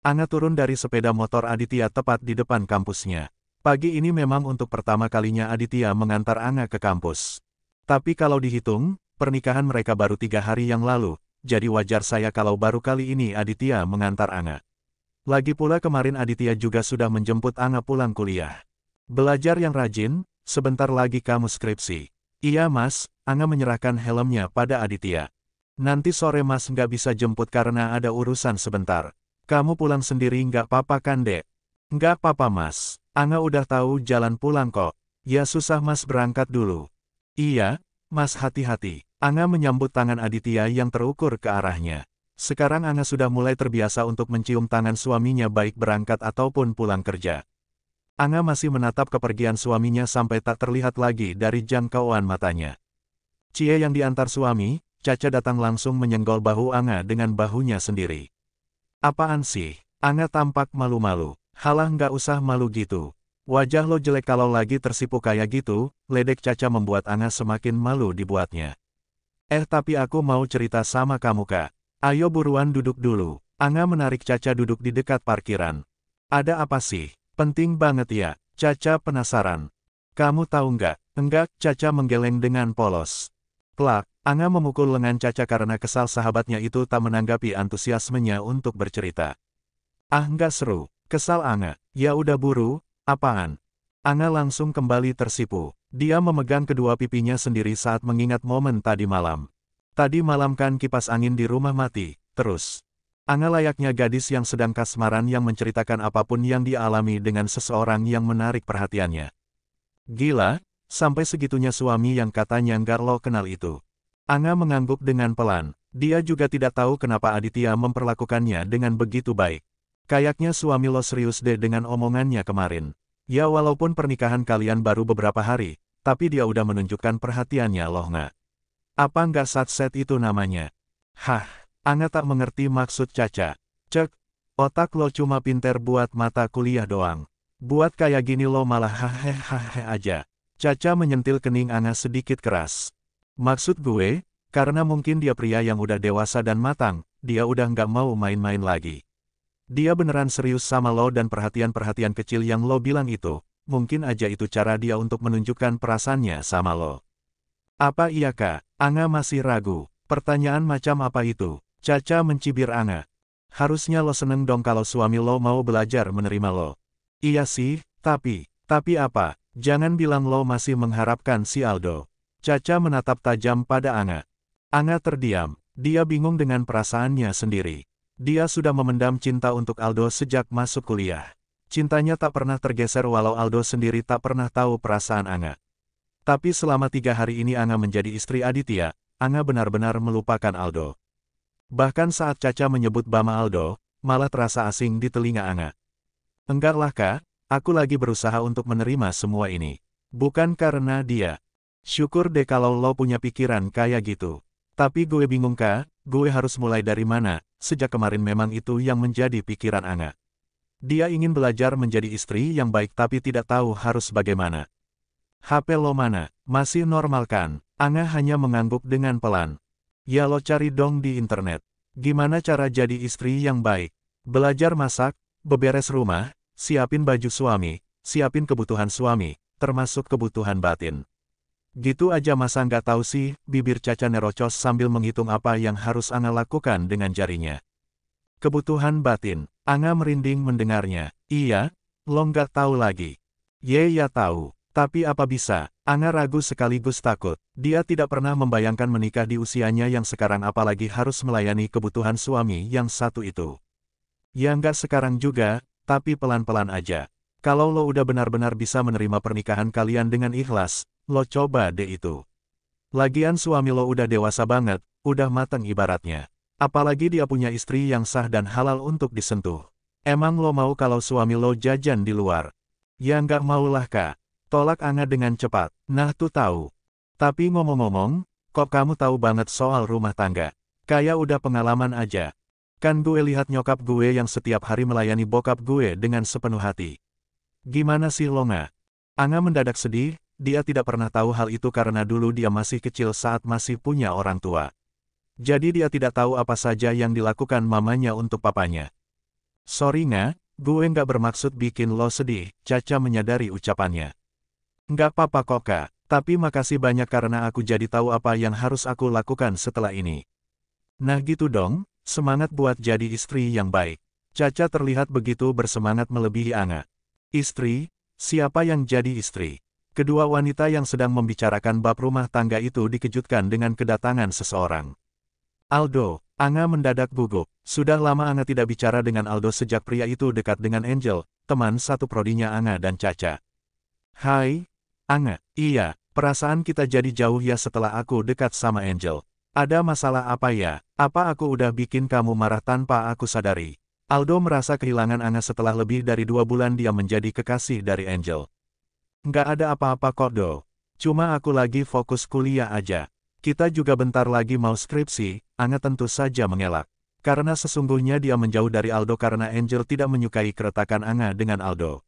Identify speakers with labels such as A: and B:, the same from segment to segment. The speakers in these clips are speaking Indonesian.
A: Anga turun dari sepeda motor Aditya tepat di depan kampusnya. Pagi ini memang untuk pertama kalinya Aditya mengantar Anga ke kampus. Tapi kalau dihitung, pernikahan mereka baru 3 hari yang lalu, jadi wajar saya kalau baru kali ini Aditya mengantar Anga. Lagi pula kemarin Aditya juga sudah menjemput Anga pulang kuliah. Belajar yang rajin, sebentar lagi kamu skripsi. Iya mas, Anga menyerahkan helmnya pada Aditya. Nanti sore mas nggak bisa jemput karena ada urusan sebentar. Kamu pulang sendiri nggak apa-apa kan dek? Nggak apa-apa mas, Anga udah tahu jalan pulang kok. Ya susah mas berangkat dulu. Iya, mas hati-hati. Anga menyambut tangan Aditya yang terukur ke arahnya. Sekarang Anga sudah mulai terbiasa untuk mencium tangan suaminya baik berangkat ataupun pulang kerja. Anga masih menatap kepergian suaminya sampai tak terlihat lagi dari jangkauan matanya. Cie yang diantar suami, Caca datang langsung menyenggol bahu Anga dengan bahunya sendiri. Apaan sih? Anga tampak malu-malu. Halah nggak usah malu gitu. Wajah lo jelek kalau lagi tersipu kayak gitu, ledek Caca membuat Anga semakin malu dibuatnya. Tapi aku mau cerita sama kamu kak. Ayo buruan duduk dulu. Anga menarik Caca duduk di dekat parkiran. Ada apa sih? Penting banget ya, Caca penasaran. Kamu tahu nggak? Enggak, Caca menggeleng dengan polos. Plak, Anga memukul lengan Caca karena kesal sahabatnya itu tak menanggapi antusiasmenya untuk bercerita. Ah nggak seru, kesal Anga. Ya udah buru, apaan? Anga langsung kembali tersipu. Dia memegang kedua pipinya sendiri saat mengingat momen tadi malam. Tadi malam kan kipas angin di rumah mati, terus. Anga layaknya gadis yang sedang kasmaran yang menceritakan apapun yang dia alami dengan seseorang yang menarik perhatiannya. Gila, sampai segitunya suami yang katanya nggak lo kenal itu. Anga mengangguk dengan pelan. Dia juga tidak tahu kenapa Aditya memperlakukannya dengan begitu baik. Kayaknya suami lo serius deh dengan omongannya kemarin. Ya walaupun pernikahan kalian baru beberapa hari, tapi dia udah menunjukkan perhatiannya loh nggak. Apa nggak satset itu namanya? Hah, Anga tak mengerti maksud Caca. Cek, otak lo cuma pinter buat mata kuliah doang. Buat kayak gini lo malah hahehe aja. Caca menyentil kening Anga sedikit keras. Maksud gue, karena mungkin dia pria yang udah dewasa dan matang, dia udah nggak mau main-main lagi. Dia beneran serius sama lo dan perhatian-perhatian kecil yang lo bilang itu, mungkin aja itu cara dia untuk menunjukkan perasaannya sama lo. Apa iya kak? Anga masih ragu. Pertanyaan macam apa itu? Caca mencibir Anga. Harusnya lo seneng dong kalau suami lo mau belajar menerima lo. Iya sih, tapi apa? Jangan bilang lo masih mengharapkan si Aldo. Caca menatap tajam pada Anga. Anga terdiam. Dia bingung dengan perasaannya sendiri. Dia sudah memendam cinta untuk Aldo sejak masuk kuliah. Cintanya tak pernah tergeser walau Aldo sendiri tak pernah tahu perasaan Anga. Tapi selama 3 hari ini Anga menjadi istri Aditya, Anga benar-benar melupakan Aldo. Bahkan saat Caca menyebut Bama Aldo, malah terasa asing di telinga Anga. Enggak lah kak, aku lagi berusaha untuk menerima semua ini. Bukan karena dia. Syukur deh kalau lo punya pikiran kayak gitu. Tapi gue bingung kak, gue harus mulai dari mana, sejak kemarin memang itu yang menjadi pikiran Anga. Dia ingin belajar menjadi istri yang baik tapi tidak tahu harus bagaimana. HP lo mana? Masih normal kan? Anga hanya mengangguk dengan pelan. Ya lo cari dong di internet. Gimana cara jadi istri yang baik? Belajar masak, beberes rumah, siapin baju suami, siapin kebutuhan suami, termasuk kebutuhan batin. Gitu aja masa nggak tahu sih, bibir Caca nerocos sambil menghitung apa yang harus Anga lakukan dengan jarinya. Kebutuhan batin, Anga merinding mendengarnya. Iya, lo nggak tahu lagi. Ya tahu, tapi apa bisa? Anga ragu sekaligus takut. Dia tidak pernah membayangkan menikah di usianya yang sekarang apalagi harus melayani kebutuhan suami yang satu itu. Ya nggak sekarang juga, tapi pelan-pelan aja. Kalau lo udah benar-benar bisa menerima pernikahan kalian dengan ikhlas, lo coba deh itu. Lagian suami lo udah dewasa banget, udah matang ibaratnya. Apalagi dia punya istri yang sah dan halal untuk disentuh. Emang lo mau kalau suami lo jajan di luar? Ya nggak maulah kak. Tolak Anga dengan cepat. Nah tuh tahu. Tapi ngomong-ngomong, kok kamu tahu banget soal rumah tangga? Kayak udah pengalaman aja. Kan gue lihat nyokap gue yang setiap hari melayani bokap gue dengan sepenuh hati. Gimana sih lo nggak? Anga mendadak sedih, dia tidak pernah tahu hal itu karena dulu dia masih kecil saat masih punya orang tua. Jadi dia tidak tahu apa saja yang dilakukan mamanya untuk papanya. Sorry Nga, gue nggak bermaksud bikin lo sedih, Caca menyadari ucapannya. Nggak apa-apa kok Kak, tapi makasih banyak karena aku jadi tahu apa yang harus aku lakukan setelah ini. Nah gitu dong, semangat buat jadi istri yang baik. Caca terlihat begitu bersemangat melebihi Anga. Istri? Siapa yang jadi istri? Kedua wanita yang sedang membicarakan bab rumah tangga itu dikejutkan dengan kedatangan seseorang. Aldo, Anga mendadak gugup. Sudah lama Anga tidak bicara dengan Aldo sejak pria itu dekat dengan Angel, teman satu prodinya Anga dan Caca. Hai, Anga. Iya, perasaan kita jadi jauh ya setelah aku dekat sama Angel. Ada masalah apa ya? Apa aku udah bikin kamu marah tanpa aku sadari? Aldo merasa kehilangan Anga setelah lebih dari 2 bulan dia menjadi kekasih dari Angel. Nggak ada apa-apa kok Do. Cuma aku lagi fokus kuliah aja. Kita juga bentar lagi mau skripsi, Anga tentu saja mengelak. Karena sesungguhnya dia menjauh dari Aldo karena Angel tidak menyukai keretakan Anga dengan Aldo.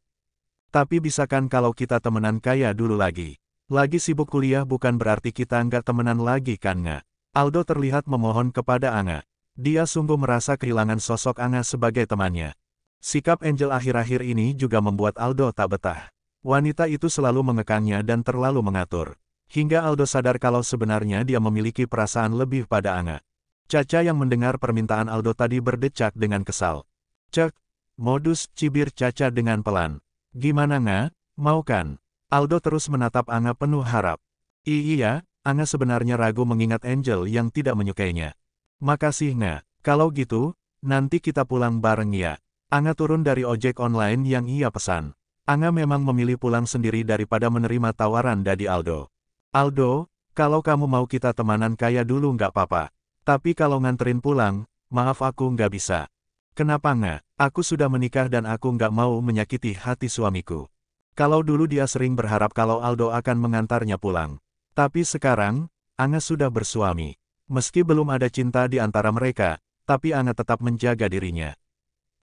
A: Tapi bisakan kalau kita temenan kayak dulu lagi? Lagi sibuk kuliah bukan berarti kita nggak temenan lagi kan Nga? Aldo terlihat memohon kepada Anga. Dia sungguh merasa kehilangan sosok Anga sebagai temannya. Sikap Angel akhir-akhir ini juga membuat Aldo tak betah. Wanita itu selalu mengekangnya dan terlalu mengatur. Hingga Aldo sadar kalau sebenarnya dia memiliki perasaan lebih pada Anga. Caca yang mendengar permintaan Aldo tadi berdecak dengan kesal. Cek, modus cibir Caca dengan pelan. Gimana Nga, mau kan? Aldo terus menatap Anga penuh harap. Iya, Anga sebenarnya ragu mengingat Angel yang tidak menyukainya. Makasih Nga, kalau gitu, nanti kita pulang bareng ya. Anga turun dari ojek online yang ia pesan. Anga memang memilih pulang sendiri daripada menerima tawaran dari Aldo. Aldo, kalau kamu mau kita temanan kayak dulu nggak apa-apa. Tapi kalau nganterin pulang, maaf aku nggak bisa. Kenapa Nga? Aku sudah menikah dan aku nggak mau menyakiti hati suamiku. Kalau dulu dia sering berharap kalau Aldo akan mengantarnya pulang. Tapi sekarang, Anga sudah bersuami. Meski belum ada cinta di antara mereka, tapi Anga tetap menjaga dirinya.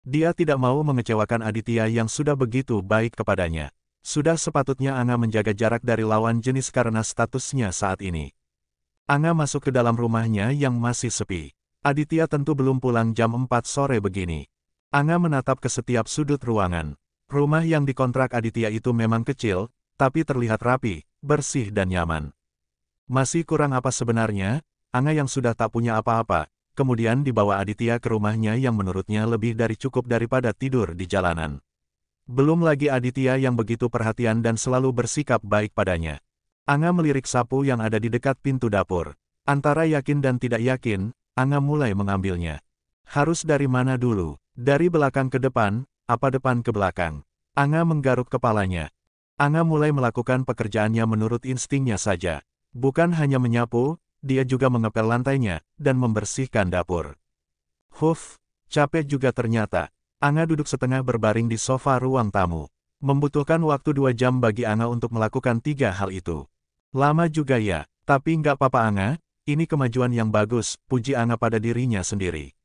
A: Dia tidak mau mengecewakan Aditya yang sudah begitu baik kepadanya. Sudah sepatutnya Anga menjaga jarak dari lawan jenis karena statusnya saat ini. Anga masuk ke dalam rumahnya yang masih sepi. Aditya tentu belum pulang jam 4 sore begini. Anga menatap ke setiap sudut ruangan. Rumah yang dikontrak Aditya itu memang kecil, tapi terlihat rapi, bersih dan nyaman. Masih kurang apa sebenarnya? Anga yang sudah tak punya apa-apa, kemudian dibawa Aditya ke rumahnya yang menurutnya lebih dari cukup daripada tidur di jalanan. Belum lagi Aditya yang begitu perhatian dan selalu bersikap baik padanya. Anga melirik sapu yang ada di dekat pintu dapur. Antara yakin dan tidak yakin, Anga mulai mengambilnya. Harus dari mana dulu? Dari belakang ke depan, apa depan ke belakang? Anga menggaruk kepalanya. Anga mulai melakukan pekerjaannya menurut instingnya saja. Bukan hanya menyapu, dia juga mengepel lantainya, dan membersihkan dapur. Huff, capek juga ternyata. Anga duduk setengah berbaring di sofa ruang tamu. Membutuhkan waktu 2 jam bagi Anga untuk melakukan 3 hal itu. Lama juga ya, tapi nggak apa-apa Anga, ini kemajuan yang bagus, puji Anga pada dirinya sendiri.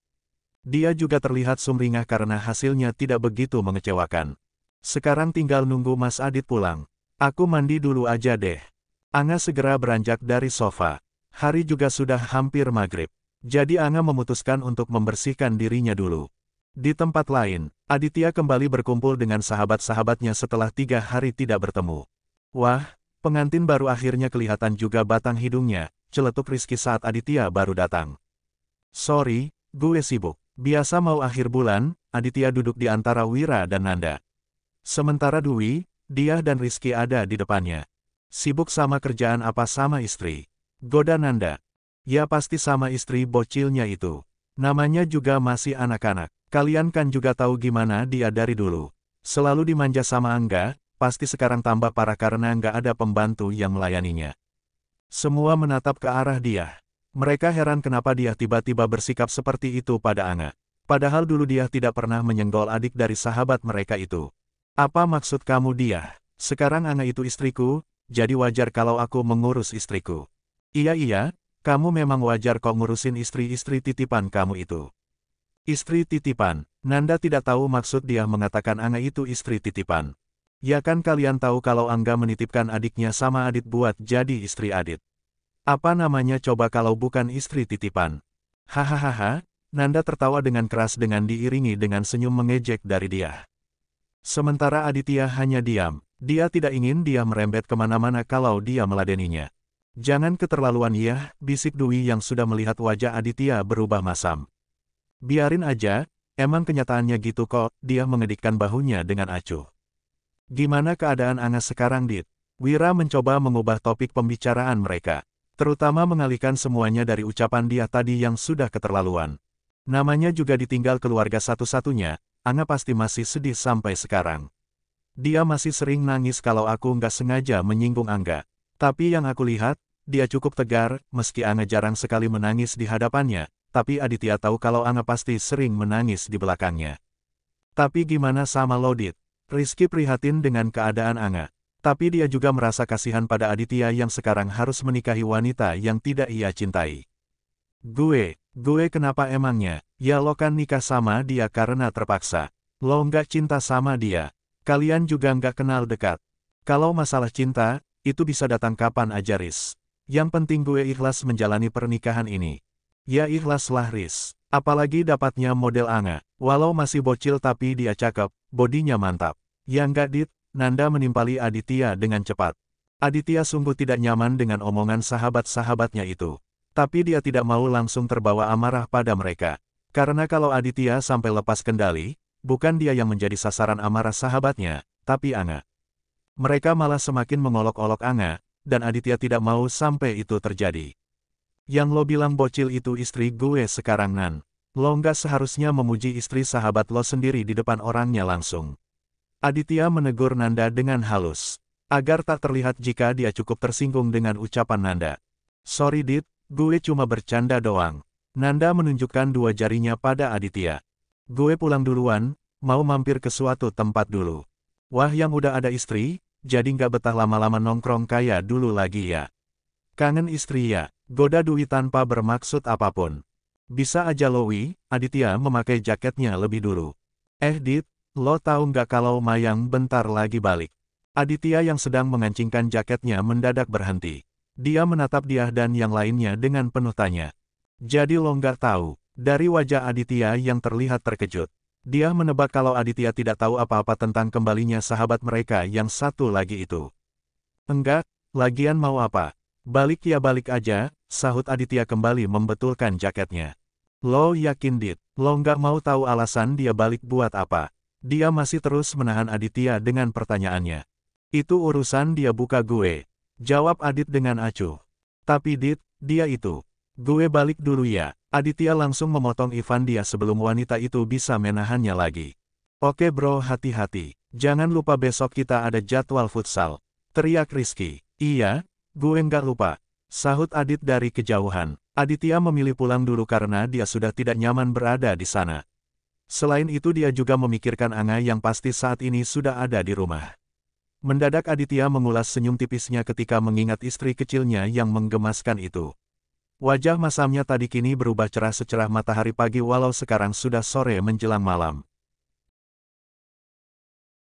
A: Dia juga terlihat sumringah karena hasilnya tidak begitu mengecewakan. Sekarang tinggal nunggu Mas Adit pulang. Aku mandi dulu aja deh. Anga segera beranjak dari sofa. Hari juga sudah hampir maghrib. Jadi Anga memutuskan untuk membersihkan dirinya dulu. Di tempat lain, Aditya kembali berkumpul dengan sahabat-sahabatnya setelah 3 hari tidak bertemu. Wah, pengantin baru akhirnya kelihatan juga batang hidungnya, celetuk Rizky saat Aditya baru datang. Sorry, gue sibuk. Biasa mau akhir bulan, Aditya duduk di antara Wira dan Nanda. Sementara Dwi, dia dan Rizky ada di depannya. Sibuk sama kerjaan apa sama istri? Goda Nanda. Ya pasti sama istri bocilnya itu. Namanya juga masih anak-anak. Kalian kan juga tahu gimana dia dari dulu. Selalu dimanja sama Angga, pasti sekarang tambah parah karena nggak ada pembantu yang melayaninya. Semua menatap ke arah dia. Mereka heran kenapa dia tiba-tiba bersikap seperti itu pada Anga. Padahal dulu dia tidak pernah menyenggol adik dari sahabat mereka itu. Apa maksud kamu dia? Sekarang Anga itu istriku, jadi wajar kalau aku mengurus istriku. Iya, kamu memang wajar kok ngurusin istri-istri titipan kamu itu. Istri titipan, Nanda tidak tahu maksud dia mengatakan Anga itu istri titipan. Ya kan kalian tahu kalau Angga menitipkan adiknya sama Adit buat jadi istri Adit. Apa namanya coba kalau bukan istri titipan? Hahaha, Nanda tertawa dengan keras dengan diiringi dengan senyum mengejek dari dia. Sementara Aditya hanya diam. Dia tidak ingin dia merembet kemana-mana kalau dia meladeninya. Jangan keterlaluan ya, bisik Dwi yang sudah melihat wajah Aditya berubah masam. Biarin aja, emang kenyataannya gitu kok, dia mengedikkan bahunya dengan acuh. Gimana keadaan Anga sekarang, Dit? Wira mencoba mengubah topik pembicaraan mereka. Terutama mengalihkan semuanya dari ucapan dia tadi yang sudah keterlaluan. Namanya juga ditinggal keluarga satu-satunya, Anga pasti masih sedih sampai sekarang. Dia masih sering nangis kalau aku nggak sengaja menyinggung Angga. Tapi yang aku lihat, dia cukup tegar, meski Anga jarang sekali menangis di hadapannya, tapi Aditya tahu kalau Anga pasti sering menangis di belakangnya. Tapi gimana sama lo, Dit? Rizky prihatin dengan keadaan Anga. Tapi dia juga merasa kasihan pada Aditya yang sekarang harus menikahi wanita yang tidak ia cintai. Gue kenapa emangnya? Ya lo kan nikah sama dia karena terpaksa. Lo nggak cinta sama dia. Kalian juga nggak kenal dekat. Kalau masalah cinta, itu bisa datang kapan aja, Riz. Yang penting gue ikhlas menjalani pernikahan ini. Ya ikhlaslah, Riz. Apalagi dapatnya model Anga. Walau masih bocil tapi dia cakep, bodinya mantap. Ya nggak, Dit? Nanda menimpali Aditya dengan cepat. Aditya sungguh tidak nyaman dengan omongan sahabat-sahabatnya itu. Tapi dia tidak mau langsung terbawa amarah pada mereka. Karena kalau Aditya sampai lepas kendali, bukan dia yang menjadi sasaran amarah sahabatnya, tapi Anga. Mereka malah semakin mengolok-olok Anga, dan Aditya tidak mau sampai itu terjadi. Yang lo bilang bocil itu istri gue sekarang, Nan. Lo nggak seharusnya memuji istri sahabat lo sendiri di depan orangnya langsung. Aditya menegur Nanda dengan halus, agar tak terlihat jika dia cukup tersinggung dengan ucapan Nanda. Sorry, Dit, gue cuma bercanda doang. Nanda menunjukkan dua jarinya pada Aditya. Gue pulang duluan, mau mampir ke suatu tempat dulu. Wah, yang udah ada istri, jadi nggak betah lama-lama nongkrong kayak dulu lagi ya. Kangen istri ya, goda Dwi tanpa bermaksud apapun. Bisa aja lo, Wi, Aditya memakai jaketnya lebih dulu. Dit, lo tahu nggak kalau Mayang bentar lagi balik? Aditya yang sedang mengancingkan jaketnya mendadak berhenti. Dia menatap dia dan yang lainnya dengan penuh tanya. Jadi lo nggak tahu? Dari wajah Aditya yang terlihat terkejut. Dia menebak kalau Aditya tidak tahu apa-apa tentang kembalinya sahabat mereka yang satu lagi itu. Enggak, lagian mau apa? Balik ya balik aja, sahut Aditya kembali membetulkan jaketnya. Lo yakin, Dit? Lo nggak mau tahu alasan dia balik buat apa? Dia masih terus menahan Aditya dengan pertanyaannya. Itu urusan dia, buka gue. Jawab Adit dengan acuh. Tapi Dit, dia itu. Gue balik dulu ya. Aditya langsung memotong Ivan dia sebelum wanita itu bisa menahannya lagi. Oke bro, hati-hati. Jangan lupa besok kita ada jadwal futsal. Teriak Rizky. Iya, gue nggak lupa. Sahut Adit dari kejauhan. Aditya memilih pulang dulu karena dia sudah tidak nyaman berada di sana. Selain itu dia juga memikirkan Anga yang pasti saat ini sudah ada di rumah. Mendadak Aditya mengulas senyum tipisnya ketika mengingat istri kecilnya yang menggemaskan itu. Wajah masamnya tadi kini berubah cerah secerah matahari pagi walau sekarang sudah sore menjelang malam.